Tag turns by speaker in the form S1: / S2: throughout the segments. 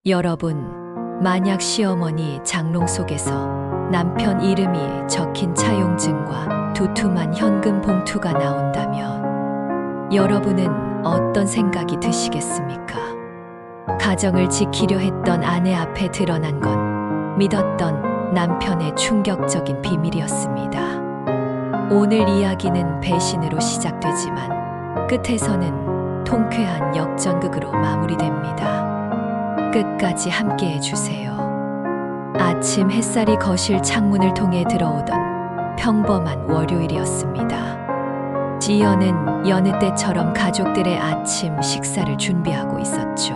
S1: 여러분, 만약 시어머니 장롱 속에서 남편 이름이 적힌 차용증과 두툼한 현금 봉투가 나온다면 여러분은 어떤 생각이 드시겠습니까? 가정을 지키려 했던 아내 앞에 드러난 건 믿었던 남편의 충격적인 비밀이었습니다. 오늘 이야기는 배신으로 시작되지만 끝에서는 통쾌한 역전극으로 마무리됩니다. 끝까지 함께 해주세요. 아침 햇살이 거실 창문을 통해 들어오던 평범한 월요일이었습니다. 지연은 여느 때처럼 가족들의 아침 식사를 준비하고 있었죠.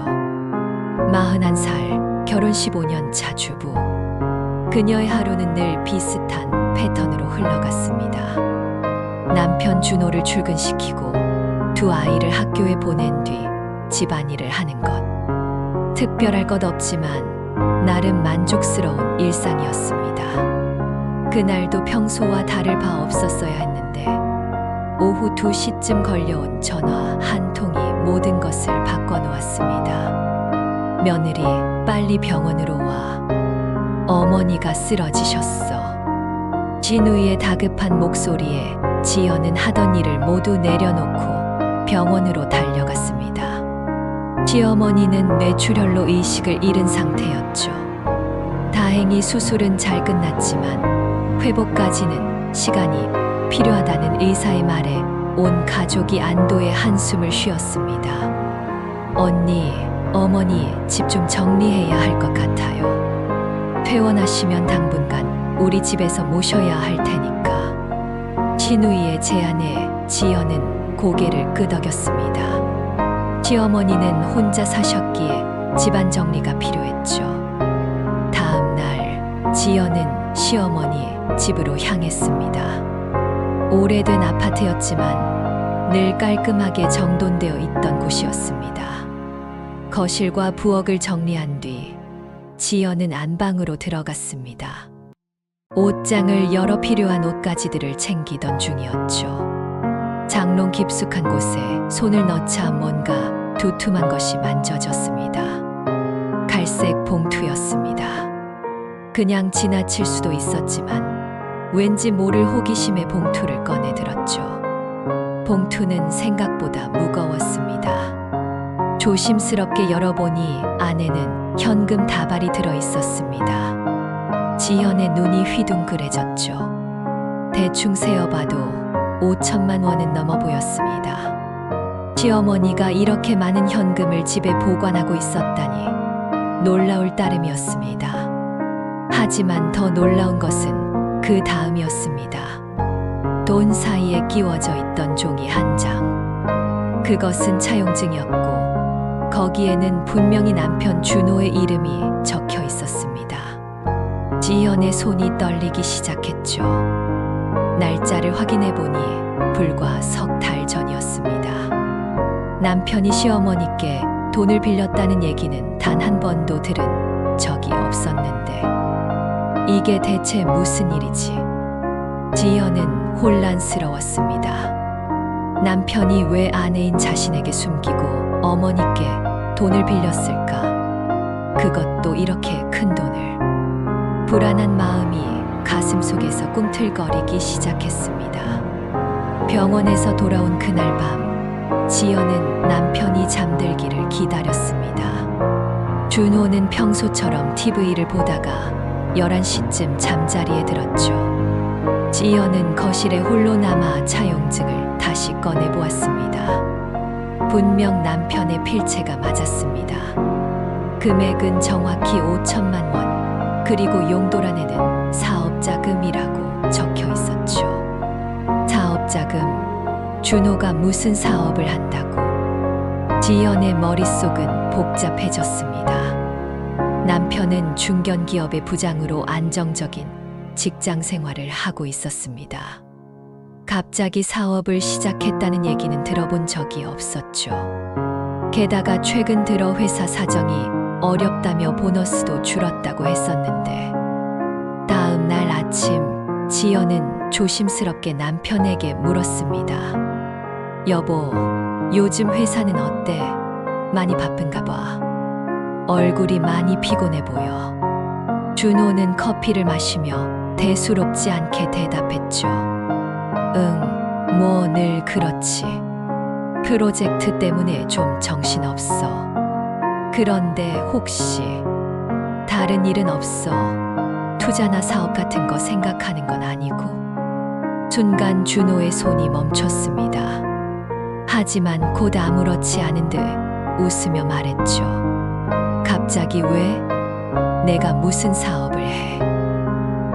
S1: 41살, 결혼 15년 차 주부. 그녀의 하루는 늘 비슷한 패턴으로 흘러갔습니다. 남편 준호를 출근시키고 두 아이를 학교에 보낸 뒤 집안일을 하는 것. 특별할 것 없지만 나름 만족스러운 일상이었습니다. 그날도 평소와 다를 바 없었어야 했는데 오후 2시쯤 걸려온 전화 한 통이 모든 것을 바꿔놓았습니다. 며느리, 빨리 병원으로 와. 어머니가 쓰러지셨어. 진우의 다급한 목소리에 지연은 하던 일을 모두 내려놓고 병원으로 달려갔습니다. 시어머니는 뇌출혈로 의식을 잃은 상태였죠. 다행히 수술은 잘 끝났지만 회복까지는 시간이 필요하다는 의사의 말에 온 가족이 안도의 한숨을 쉬었습니다. 언니, 어머니 집 좀 정리해야 할 것 같아요. 퇴원하시면 당분간 우리 집에서 모셔야 할 테니까. 진우이의 제안에 지연은 고개를 끄덕였습니다. 시어머니는 혼자 사셨기에 집안 정리가 필요했죠. 다음 날 지연은 시어머니 집으로 향했습니다. 오래된 아파트였지만 늘 깔끔하게 정돈되어 있던 곳이었습니다. 거실과 부엌을 정리한 뒤 지연은 안방으로 들어갔습니다. 옷장을 열어 필요한 옷가지들을 챙기던 중이었죠. 장롱 깊숙한 곳에 손을 넣자 뭔가 두툼한 것이 만져졌습니다. 갈색 봉투였습니다. 그냥 지나칠 수도 있었지만 왠지 모를 호기심에 봉투를 꺼내 들었죠. 봉투는 생각보다 무거웠습니다. 조심스럽게 열어보니 안에는 현금 다발이 들어 있었습니다. 지연의 눈이 휘둥그레졌죠. 대충 세어봐도 5천만 원은 넘어 보였습니다. 시어머니가 이렇게 많은 현금을 집에 보관하고 있었다니 놀라울 따름이었습니다. 하지만 더 놀라운 것은 그 다음이었습니다. 돈 사이에 끼워져 있던 종이 한 장. 그것은 차용증이었고 거기에는 분명히 남편 준호의 이름이 적혀 있었습니다. 지연의 손이 떨리기 시작했죠. 날짜를 확인해 보니 불과 석 달 전이었습니다. 남편이 시어머니께 돈을 빌렸다는 얘기는 단 한 번도 들은 적이 없었는데 이게 대체 무슨 일이지? 지연은 혼란스러웠습니다. 남편이 왜 아내인 자신에게 숨기고 어머니께 돈을 빌렸을까? 그것도 이렇게 큰 돈을. 불안한 마음이 가슴속에서 꿈틀거리기 시작했습니다. 병원에서 돌아온 그날 밤, 지연은 남편이 잠들기를 기다렸습니다. 준호는 평소처럼 TV를 보다가 11시쯤 잠자리에 들었죠. 지연은 거실에 홀로 남아 차용증을 다시 꺼내보았습니다. 분명 남편의 필체가 맞았습니다. 금액은 정확히 5천만 원. 그리고 용도란에는 사업자금이라고 적혀 있었죠. 사업자금, 준호가 무슨 사업을 한다고? 지연의 머릿속은 복잡해졌습니다. 남편은 중견기업의 부장으로 안정적인 직장 생활을 하고 있었습니다. 갑자기 사업을 시작했다는 얘기는 들어본 적이 없었죠. 게다가 최근 들어 회사 사정이 어렵다며 보너스도 줄었다고 했었는데 다음 날 아침 지연은 조심스럽게 남편에게 물었습니다. 여보, 요즘 회사는 어때? 많이 바쁜가 봐. 얼굴이 많이 피곤해 보여. 준호는 커피를 마시며 대수롭지 않게 대답했죠. 뭐 늘 그렇지. 프로젝트 때문에 좀 정신없어. 그런데 혹시 다른 일은 없어? 투자나 사업 같은 거 생각하는 건 아니고? 순간 준호의 손이 멈췄습니다. 하지만 곧 아무렇지 않은 듯 웃으며 말했죠. 갑자기 왜? 내가 무슨 사업을 해?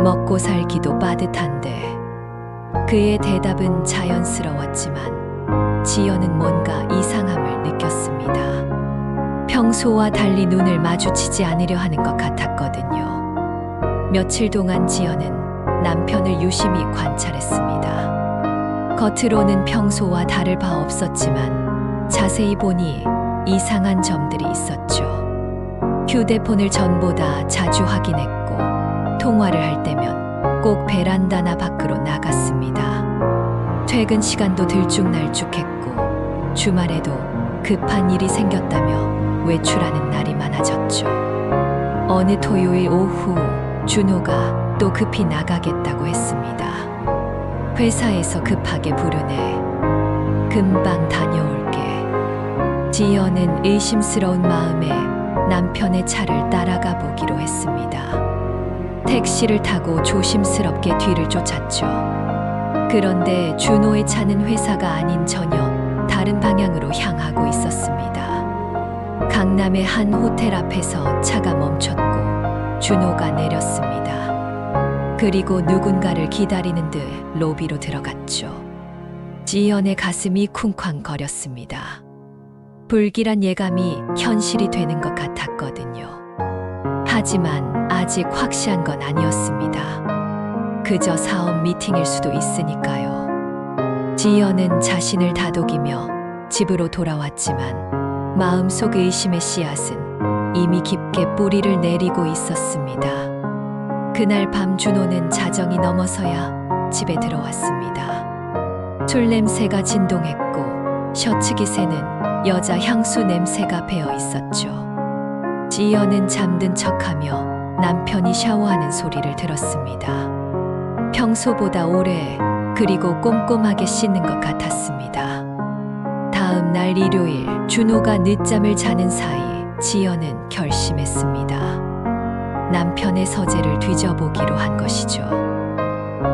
S1: 먹고 살기도 빠듯한데. 그의 대답은 자연스러웠지만 지연은 뭔가 이상함을 느꼈습니다. 평소와 달리 눈을 마주치지 않으려 하는 것 같았거든요. 며칠 동안 지연은 남편을 유심히 관찰했습니다. 겉으로는 평소와 다를 바 없었지만 자세히 보니 이상한 점들이 있었죠. 휴대폰을 전보다 자주 확인했고 통화를 할 때면 꼭 베란다나 밖으로 나갔습니다. 퇴근 시간도 들쭉날쭉했고 주말에도 급한 일이 생겼다며 외출하는 날이 많아졌죠. 어느 토요일 오후 준호가 또 급히 나가겠다고 했습니다. 회사에서 급하게 부르네. 금방 다녀올게. 지연은 의심스러운 마음에 남편의 차를 따라가 보기로 했습니다. 택시를 타고 조심스럽게 뒤를 쫓았죠. 그런데 준호의 차는 회사가 아닌 전혀 다른 방향으로 향하고 있었습니다. 강남의 한 호텔 앞에서 차가 멈췄고 준호가 내렸습니다. 그리고 누군가를 기다리는 듯 로비로 들어갔죠. 지연의 가슴이 쿵쾅거렸습니다. 불길한 예감이 현실이 되는 것 같았거든요. 하지만 아직 확실한 건 아니었습니다. 그저 사업 미팅일 수도 있으니까요. 지연은 자신을 다독이며 집으로 돌아왔지만 마음속 의심의 씨앗은 이미 깊게 뿌리를 내리고 있었습니다. 그날 밤 준호는 자정이 넘어서야 집에 들어왔습니다. 술 냄새가 진동했고 셔츠 깃에는 여자 향수 냄새가 배어 있었죠. 지연은 잠든 척하며 남편이 샤워하는 소리를 들었습니다. 평소보다 오래 그리고 꼼꼼하게 씻는 것 같았습니다. 다음 날 일요일 준호가 늦잠을 자는 사이 지연은 결심했습니다. 남편의 서재를 뒤져보기로 한 것이죠.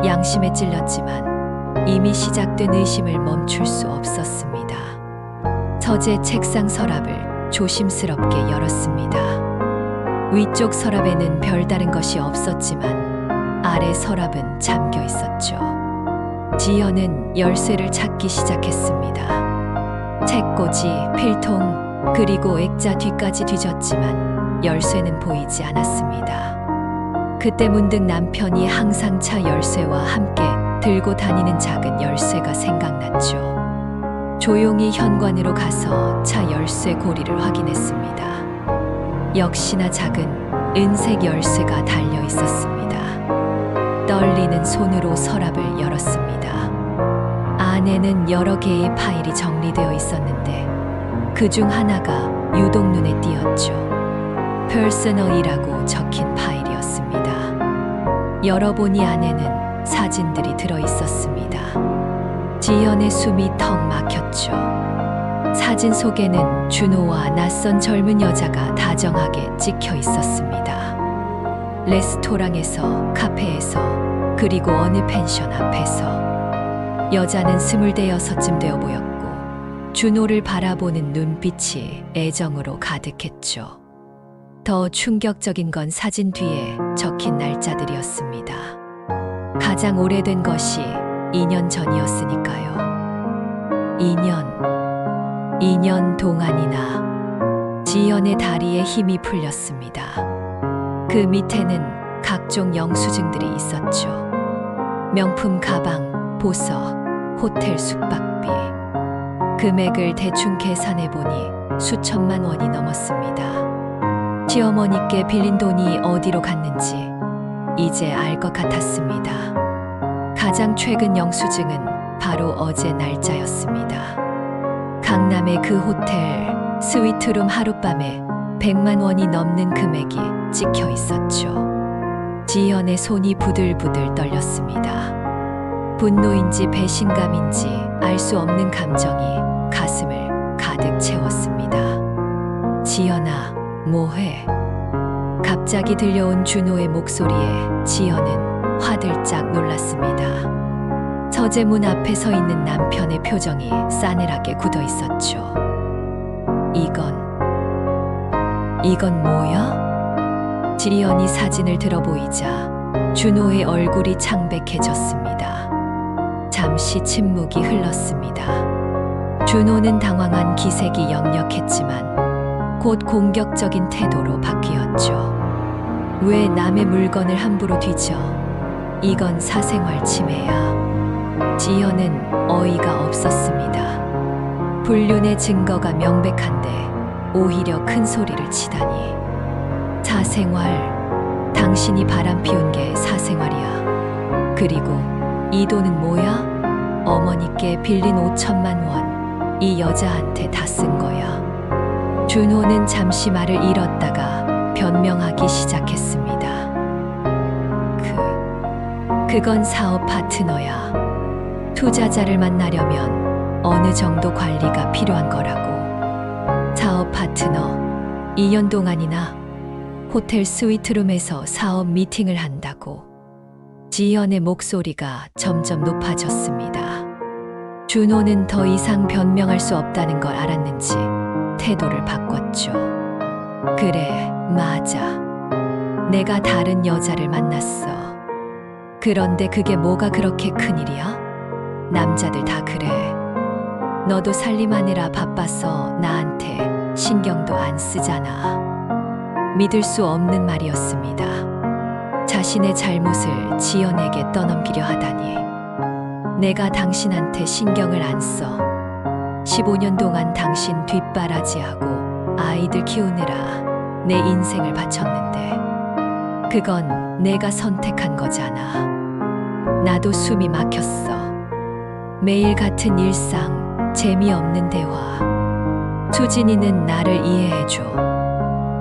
S1: 양심에 찔렸지만 이미 시작된 의심을 멈출 수 없었습니다. 서재 책상 서랍을 조심스럽게 열었습니다. 위쪽 서랍에는 별다른 것이 없었지만 아래 서랍은 잠겨 있었죠. 지연은 열쇠를 찾기 시작했습니다. 책꽂이, 필통, 그리고 액자 뒤까지 뒤졌지만 열쇠는 보이지 않았습니다. 그때 문득 남편이 항상 차 열쇠와 함께 들고 다니는 작은 열쇠가 생각났죠. 조용히 현관으로 가서 차 열쇠 고리를 확인했습니다. 역시나 작은 은색 열쇠가 달려 있었습니다. 떨리는 손으로 서랍을 열었습니다. 안에는 여러 개의 파일이 정리되어 있었는데 그중 하나가 유독 눈에 띄었죠. 퍼스널이라고 적힌 파일이었습니다. 열어보니 안에는 사진들이 들어 있었습니다. 지연의 숨이 턱 막혔죠. 사진 속에는 준호와 낯선 젊은 여자가 다정하게 찍혀 있었습니다. 레스토랑에서, 카페에서, 그리고 어느 펜션 앞에서. 여자는 26쯤 되어 보였고 준호를 바라보는 눈빛이 애정으로 가득했죠. 더 충격적인 건 사진 뒤에 적힌 날짜들이었습니다. 가장 오래된 것이 2년 전이었으니까요. 2년 동안이나. 지연의 다리에 힘이 풀렸습니다. 그 밑에는 각종 영수증들이 있었죠. 명품 가방, 보석, 호텔 숙박비. 금액을 대충 계산해 보니 수천만 원이 넘었습니다. 시어머니께 빌린 돈이 어디로 갔는지 이제 알 것 같았습니다. 가장 최근 영수증은 바로 어제 날짜였습니다. 강남의 그 호텔 스위트룸 하룻밤에 100만 원이 넘는 금액이 찍혀 있었죠. 지연의 손이 부들부들 떨렸습니다. 분노인지 배신감인지 알 수 없는 감정이 가슴을 가득 채웠습니다. 지연아, 뭐해? 갑자기 들려온 준호의 목소리에 지연은 화들짝 놀랐습니다. 서재문 앞에 서 있는 남편의 표정이 싸늘하게 굳어 있었죠. 이건 뭐야? 지연이 사진을 들어보이자 준호의 얼굴이 창백해졌습니다. 잠시 침묵이 흘렀습니다. 준호는 당황한 기색이 역력했지만 곧 공격적인 태도로 바뀌었죠. 왜 남의 물건을 함부로 뒤져? 이건 사생활 침해야. 지연은 어이가 없었습니다. 불륜의 증거가 명백한데 오히려 큰 소리를 치다니. 사생활, 당신이 바람피운 게 사생활이야. 그리고 이 돈은 뭐야? 어머니께 빌린 5천만 원, 이 여자한테 다 쓴 거야. 준호는 잠시 말을 잃었다가 변명하기 시작했습니다. 그건 사업 파트너야. 투자자를 만나려면 어느 정도 관리가 필요한 거라고. 사업 파트너, 2년 동안이나 호텔 스위트룸에서 사업 미팅을 한다고. 지연의 목소리가 점점 높아졌습니다. 준호는 더 이상 변명할 수 없다는 걸 알았는지 태도를 바꿨죠. 그래, 맞아. 내가 다른 여자를 만났어. 그런데 그게 뭐가 그렇게 큰일이야? 남자들 다 그래. 너도 살림하느라 바빠서 나한테 신경도 안 쓰잖아. 믿을 수 없는 말이었습니다. 자신의 잘못을 지연에게 떠넘기려 하다니. 내가 당신한테 신경을 안 써. 15년 동안 당신 뒷바라지하고 아이들 키우느라 내 인생을 바쳤는데 그건 내가 선택한 거잖아. 나도 숨이 막혔어. 매일 같은 일상, 재미없는 대화. 수진이는 나를 이해해줘.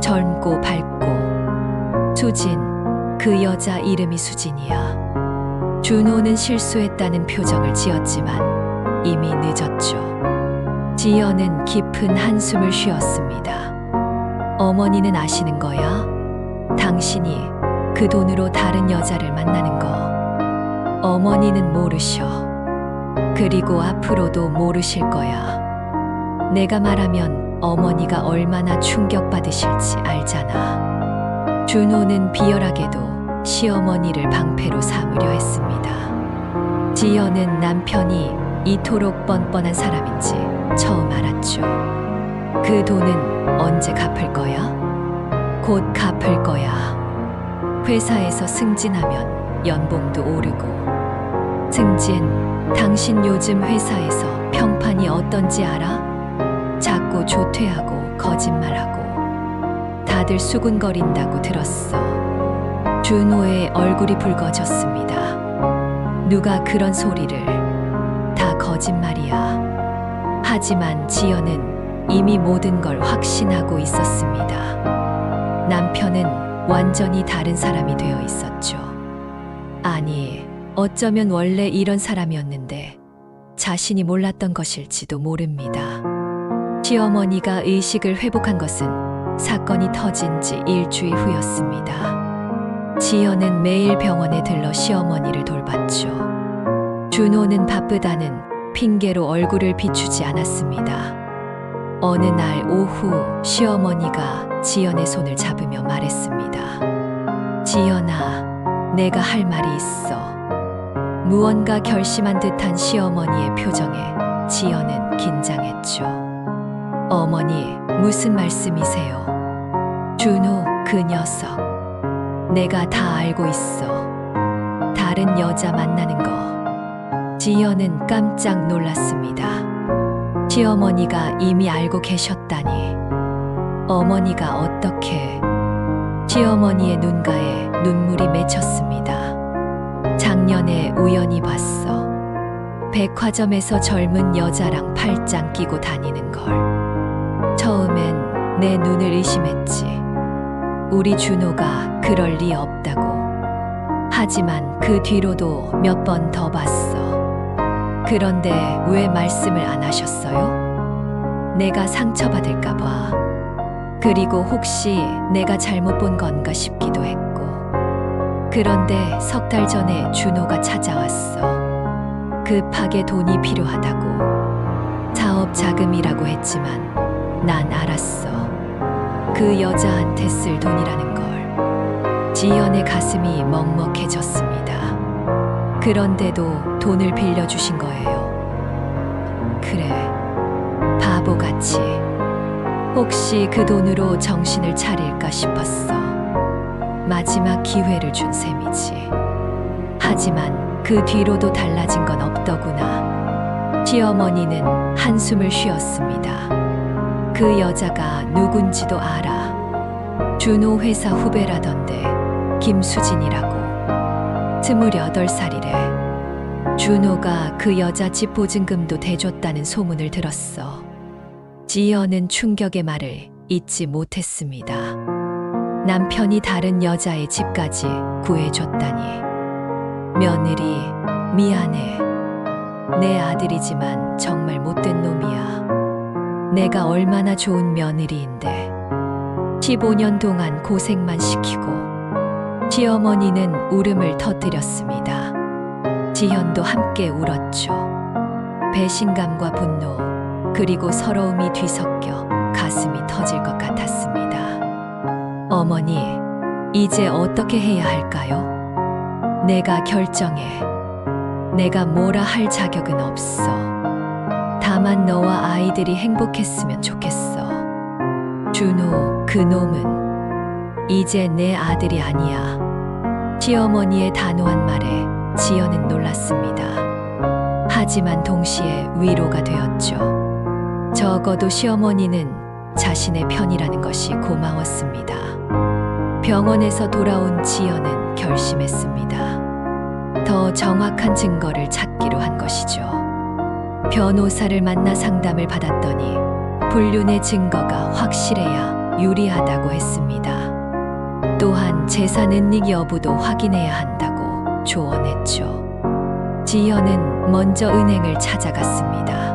S1: 젊고 밝고. 수진, 그 여자 이름이 수진이야. 준호는 실수했다는 표정을 지었지만 이미 늦었죠. 지연은 깊은 한숨을 쉬었습니다. 어머니는 아시는 거야? 당신이 그 돈으로 다른 여자를 만나는 거. 어머니는 모르셔. 그리고 앞으로도 모르실 거야. 내가 말하면 어머니가 얼마나 충격받으실지 알잖아. 준호는 비열하게도 시어머니를 방패로 삼으려 했습니다. 지연은 남편이 이토록 뻔뻔한 사람인지 처음 알았죠. 그 돈은 언제 갚을 거야? 곧 갚을 거야. 회사에서 승진하면 연봉도 오르고. 승진, 당신 요즘 회사에서 평판이 어떤지 알아? 자꾸 조퇴하고 거짓말하고 다들 수군거린다고 들었어. 준호의 얼굴이 붉어졌습니다. 누가 그런 소리를. 다 거짓말이야. 하지만 지연은 이미 모든 걸 확신하고 있었습니다. 남편은 완전히 다른 사람이 되어 있었죠. 아니, 어쩌면 원래 이런 사람이었는데 자신이 몰랐던 것일지도 모릅니다. 시어머니가 의식을 회복한 것은 사건이 터진 지 일주일 후였습니다. 지연은 매일 병원에 들러 시어머니를 돌봤죠. 준호는 바쁘다는 핑계로 얼굴을 비추지 않았습니다. 어느 날 오후 시어머니가 지연의 손을 잡으며 말했습니다. 지연아, 내가 할 말이 있어. 무언가 결심한 듯한 시어머니의 표정에 지연은 긴장했죠. 어머니, 무슨 말씀이세요? 준호, 그 녀석. 내가 다 알고 있어. 다른 여자 만나는 거. 지연은 깜짝 놀랐습니다. 시어머니가 이미 알고 계셨다니. 어머니가 어떻게. 시어머니의 눈가에 눈물이 맺혔습니다. 작년에 우연히 봤어. 백화점에서 젊은 여자랑 팔짱 끼고 다니는 걸. 처음엔 내 눈을 의심했지. 우리 준호가 그럴 리 없다고. 하지만 그 뒤로도 몇 번 더 봤어. 그런데 왜 말씀을 안 하셨어요? 내가 상처받을까봐. 그리고 혹시 내가 잘못 본 건가 싶기도 했고. 그런데 석 달 전에 준호가 찾아왔어. 급하게 돈이 필요하다고. 사업 자금이라고 했지만 난 알았어. 그 여자한테 쓸 돈이라는 걸. 지연의 가슴이 먹먹해졌습니다. 그런데도 돈을 빌려주신 거예요. 그래, 바보같이. 혹시 그 돈으로 정신을 차릴까 싶었어. 마지막 기회를 준 셈이지. 하지만 그 뒤로도 달라진 건 없더구나. 시어머니는 한숨을 쉬었습니다. 그 여자가 누군지도 알아. 준호 회사 후배라던데. 김수진이라고. 28살이래. 준호가 그 여자 집 보증금도 대줬다는 소문을 들었어. 지연은 충격의 말을 잊지 못했습니다. 남편이 다른 여자의 집까지 구해줬다니. 며느리, 미안해. 내 아들이지만 정말 못된 놈이야. 내가 얼마나 좋은 며느리인데. 15년 동안 고생만 시키고. 시어머니는 울음을 터뜨렸습니다. 지현도 함께 울었죠. 배신감과 분노, 그리고 서러움이 뒤섞여 가슴이 터질 것 같았습니다. 어머니, 이제 어떻게 해야 할까요? 내가 결정해. 내가 뭐라 할 자격은 없어. 다만 너와 아이들이 행복했으면 좋겠어. 준호, 그 놈은 이제 내 아들이 아니야. 시어머니의 단호한 말에 지연은 놀랐습니다. 하지만 동시에 위로가 되었죠. 적어도 시어머니는 자신의 편이라는 것이 고마웠습니다. 병원에서 돌아온 지연은 결심했습니다. 더 정확한 증거를 찾기로 한 것이죠. 변호사를 만나 상담을 받았더니 불륜의 증거가 확실해야 유리하다고 했습니다. 또한 재산 은닉 여부도 확인해야 한다고 조언했죠. 지연은 먼저 은행을 찾아갔습니다.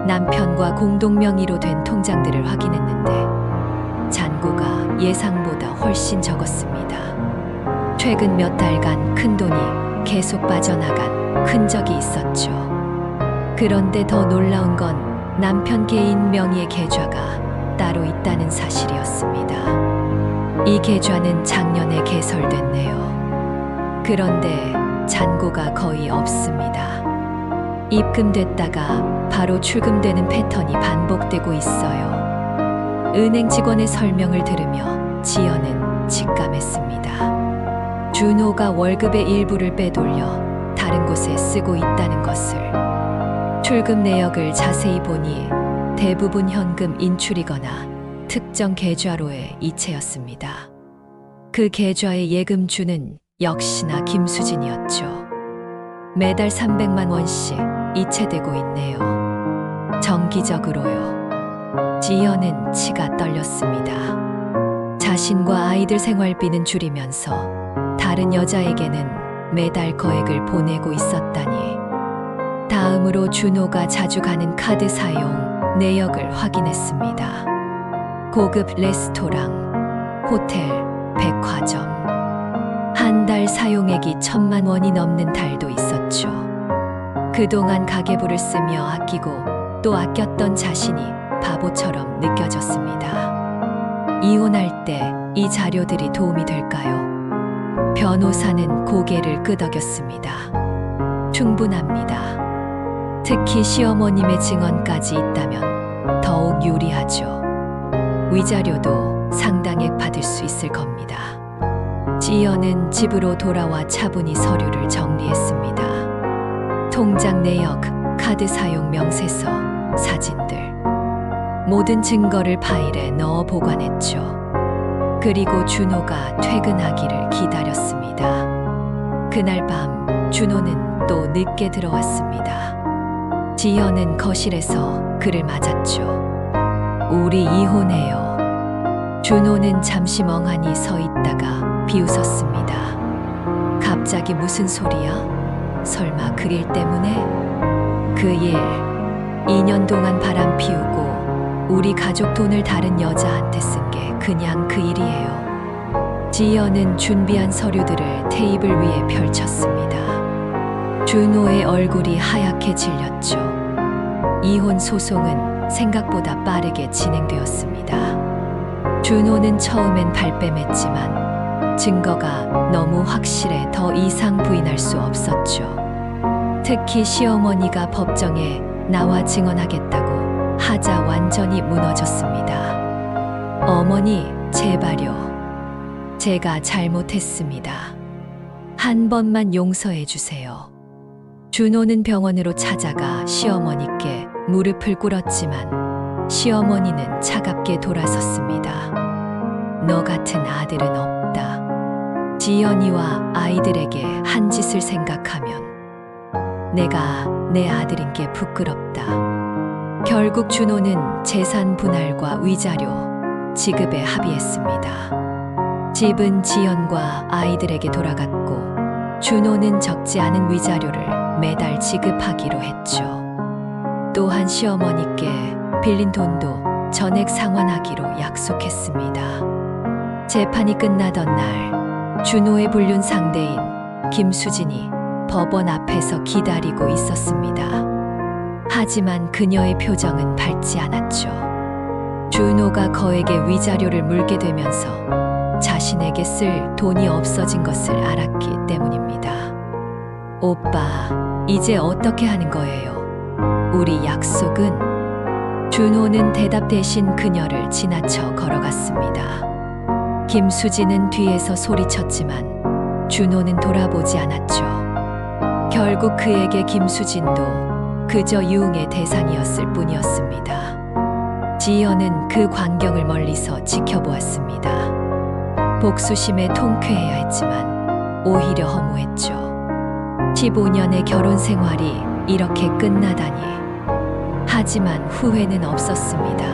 S1: 남편과 공동 명의로 된 통장들을 확인했는데 잔고가 예상보다 훨씬 적었습니다. 최근 몇 달간 큰돈이 계속 빠져나간 흔적이 있었죠. 그런데 더 놀라운 건 남편 개인 명의의 계좌가 따로 있다는 사실이었습니다. 이 계좌는 작년에 개설됐네요. 그런데 잔고가 거의 없습니다. 입금됐다가 바로 출금되는 패턴이 반복되고 있어요. 은행 직원의 설명을 들으며 지연은 직감했습니다. 준호가 월급의 일부를 빼돌려 다른 곳에 쓰고 있다는 것을. 출금 내역을 자세히 보니 대부분 현금 인출이거나 특정 계좌로의 이체였습니다. 그 계좌의 예금주는 역시나 김수진이었죠. 매달 300만 원씩 이체되고 있네요. 정기적으로요. 지연은 치가 떨렸습니다. 자신과 아이들 생활비는 줄이면서 다른 여자에게는 매달 거액을 보내고 있었다니. 다음으로 준호가 자주 가는 카드 사용 내역을 확인했습니다. 고급 레스토랑, 호텔, 백화점. 한 달 사용액이 1,000만 원이 넘는 달도 있었죠. 그동안 가계부를 쓰며 아끼고 또 아꼈던 자신이 바보처럼 느껴졌습니다. 이혼할 때 이 자료들이 도움이 될까요? 변호사는 고개를 끄덕였습니다. 충분합니다. 특히 시어머님의 증언까지 있다면 더욱 유리하죠. 위자료도 상당액 받을 수 있을 겁니다. 지연은 집으로 돌아와 차분히 서류를 정리했습니다. 통장 내역, 카드 사용 명세서, 사진들. 모든 증거를 파일에 넣어 보관했죠. 그리고 준호가 퇴근하기를 기다렸습니다. 그날 밤 준호는 또 늦게 들어왔습니다. 지연은 거실에서 그를 맞았죠. 우리 이혼해요. 준호는 잠시 멍하니 서 있다가 비웃었습니다. 갑자기 무슨 소리야? 설마 그 일 때문에? 그 일, 2년 동안 바람 피우고 우리 가족 돈을 다른 여자한테 쓴 게 그냥 그 일이에요. 지연은 준비한 서류들을 테이블 위에 펼쳤습니다. 준호의 얼굴이 하얗게 질렸죠. 이혼 소송은 생각보다 빠르게 진행되었습니다. 준호는 처음엔 발뺌했지만 증거가 너무 확실해 더 이상 부인할 수 없었죠. 특히 시어머니가 법정에 나와 증언하겠다고 하자 완전히 무너졌습니다. 어머니, 제발요. 제가 잘못했습니다. 한 번만 용서해 주세요. 준호는 병원으로 찾아가 시어머니께 무릎을 꿇었지만 시어머니는 차갑게 돌아섰습니다. 너 같은 아들은 없다. 지연이와 아이들에게 한 짓을 생각하면 내가 내 아들인 게 부끄럽다. 결국 준호는 재산 분할과 위자료 지급에 합의했습니다. 집은 지연과 아이들에게 돌아갔고 준호는 적지 않은 위자료를 매달 지급하기로 했죠. 또한 시어머니께 빌린 돈도 전액 상환하기로 약속했습니다. 재판이 끝나던 날 준호의 불륜 상대인 김수진이 법원 앞에서 기다리고 있었습니다. 하지만 그녀의 표정은 밝지 않았죠. 준호가 거액의 위자료를 물게 되면서 자신에게 쓸 돈이 없어진 것을 알았기 때문입니다. 오빠, 이제 어떻게 하는 거예요? 우리 약속은? 준호는 대답 대신 그녀를 지나쳐 걸어갔습니다. 김수진은 뒤에서 소리쳤지만 준호는 돌아보지 않았죠. 결국 그에게 김수진도 그저 유흥의 대상이었을 뿐이었습니다. 지연은 그 광경을 멀리서 지켜보았습니다. 복수심에 통쾌해야 했지만 오히려 허무했죠. 15년의 결혼 생활이 이렇게 끝나다니. 하지만 후회는 없었습니다.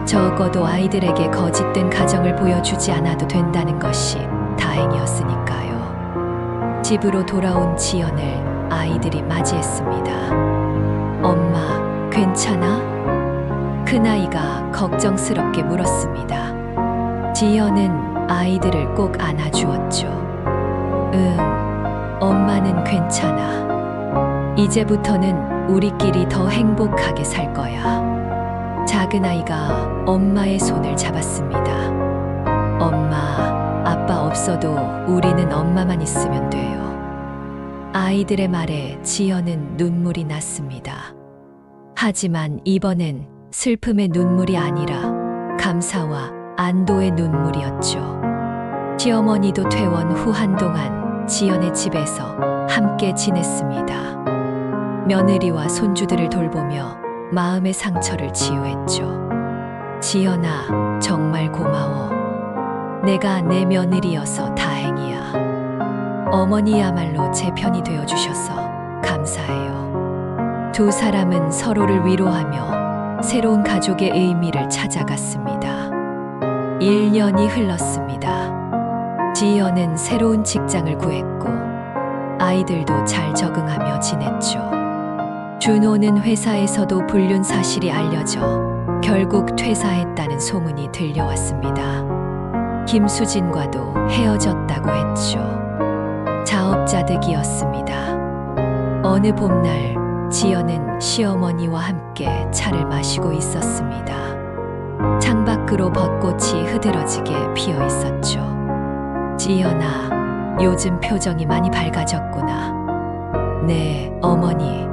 S1: 적어도 아이들에게 거짓된 가정을 보여주지 않아도 된다는 것이 다행이었으니까요. 집으로 돌아온 지연을 아이들이 맞이했습니다. 엄마, 괜찮아? 큰아이가 걱정스럽게 물었습니다. 지연은 아이들을 꼭 안아주었죠. 엄마는 괜찮아. 이제부터는 우리끼리 더 행복하게 살 거야. 작은아이가 엄마의 손을 잡았습니다. 엄마, 아빠 없어도 우리는 엄마만 있으면 돼요. 아이들의 말에 지연은 눈물이 났습니다. 하지만 이번엔 슬픔의 눈물이 아니라 감사와 안도의 눈물이었죠. 시어머니도 퇴원 후 한동안 지연의 집에서 함께 지냈습니다. 며느리와 손주들을 돌보며 마음의 상처를 치유했죠. 지연아, 정말 고마워. 내가 내 며느리여서 다행이야. 어머니야말로 제 편이 되어주셔서 감사해요. 두 사람은 서로를 위로하며 새로운 가족의 의미를 찾아갔습니다. 1년이 흘렀습니다. 지연은 새로운 직장을 구했고 아이들도 잘 적응하며 지냈죠. 준호는 회사에서도 불륜 사실이 알려져 결국 퇴사했다는 소문이 들려왔습니다. 김수진과도 헤어졌다고 했죠. 자업자득이었습니다. 어느 봄날 지연은 시어머니와 함께 차를 마시고 있었습니다. 창밖으로 벚꽃이 흐드러지게 피어 있었죠. 지연아, 요즘 표정이 많이 밝아졌구나. 네, 어머니.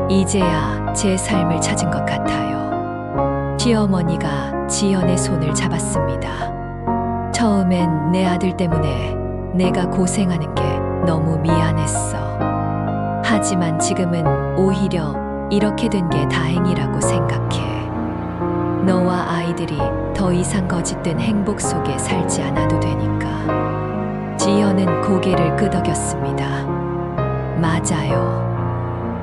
S1: 이제야 제 삶을 찾은 것 같아요. 시어머니가 지연의 손을 잡았습니다. 처음엔 내 아들 때문에 내가 고생하는 게 너무 미안했어. 하지만 지금은 오히려 이렇게 된 게 다행이라고 생각해. 너와 아이들이 더 이상 거짓된 행복 속에 살지 않아도 되니까. 지연은 고개를 끄덕였습니다. 맞아요.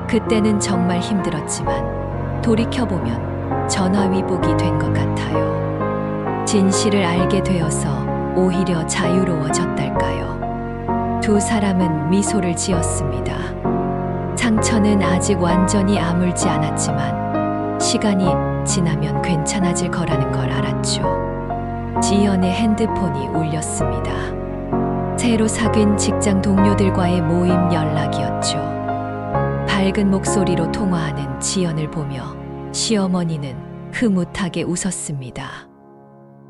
S1: 그때는 정말 힘들었지만 돌이켜보면 전화위복이 된 것 같아요. 진실을 알게 되어서 오히려 자유로워졌달까요. 두 사람은 미소를 지었습니다. 상처는 아직 완전히 아물지 않았지만 시간이 지나면 괜찮아질 거라는 걸 알았죠. 지연의 핸드폰이 울렸습니다. 새로 사귄 직장 동료들과의 모임 연락이었죠. 밝은 목소리로 통화하는 지연을 보며 시어머니는 흐뭇하게 웃었습니다.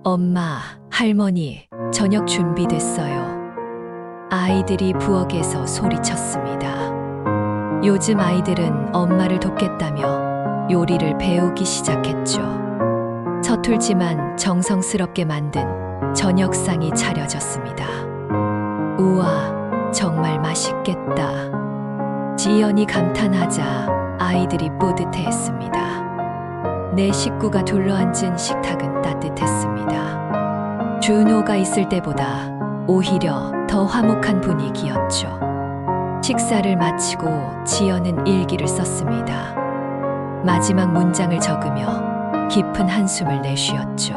S1: 엄마, 할머니, 저녁 준비됐어요. 아이들이 부엌에서 소리쳤습니다. 요즘 아이들은 엄마를 돕겠다며 요리를 배우기 시작했죠. 서툴지만 정성스럽게 만든 저녁상이 차려졌습니다. 우와, 정말 맛있겠다. 지연이 감탄하자 아이들이 뿌듯해했습니다. 내 식구가 둘러앉은 식탁은 따뜻했습니다. 준호가 있을 때보다 오히려 더 화목한 분위기였죠. 식사를 마치고 지연은 일기를 썼습니다. 마지막 문장을 적으며 깊은 한숨을 내쉬었죠.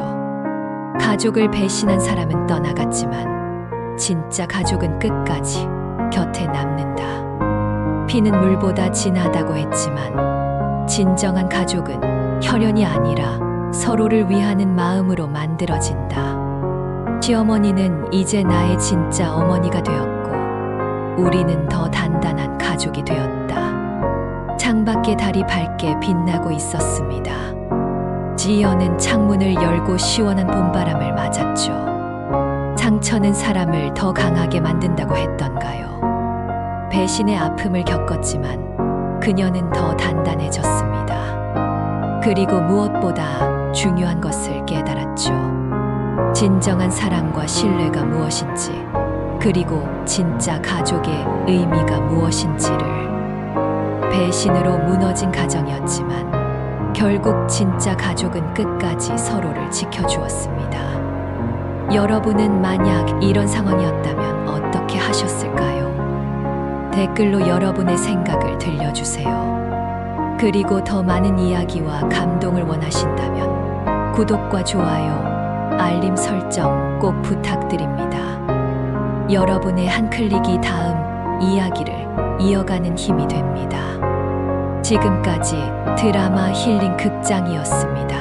S1: 가족을 배신한 사람은 떠나갔지만 진짜 가족은 끝까지 곁에 남는다. 피는 물보다 진하다고 했지만 진정한 가족은 혈연이 아니라 서로를 위하는 마음으로 만들어진다. 시어머니는 이제 나의 진짜 어머니가 되었고 우리는 더 단단한 가족이 되었다. 창밖에 달이 밝게 빛나고 있었습니다. 지연은 창문을 열고 시원한 봄바람을 맞았죠. 상처는 사람을 더 강하게 만든다고 했던가요. 배신의 아픔을 겪었지만 그녀는 더 단단해졌습니다. 그리고 무엇보다 중요한 것을 깨달았죠. 진정한 사랑과 신뢰가 무엇인지, 그리고 진짜 가족의 의미가 무엇인지를. 배신으로 무너진 가정이었지만 결국 진짜 가족은 끝까지 서로를 지켜주었습니다. 여러분은 만약 이런 상황이었다면 어떻게 하셨을까요? 댓글로 여러분의 생각을 들려주세요. 그리고 더 많은 이야기와 감동을 원하신다면 구독과 좋아요, 알림 설정 꼭 부탁드립니다. 여러분의 한 클릭이 다음 이야기를 이어가는 힘이 됩니다. 지금까지 드라마 힐링 극장이었습니다.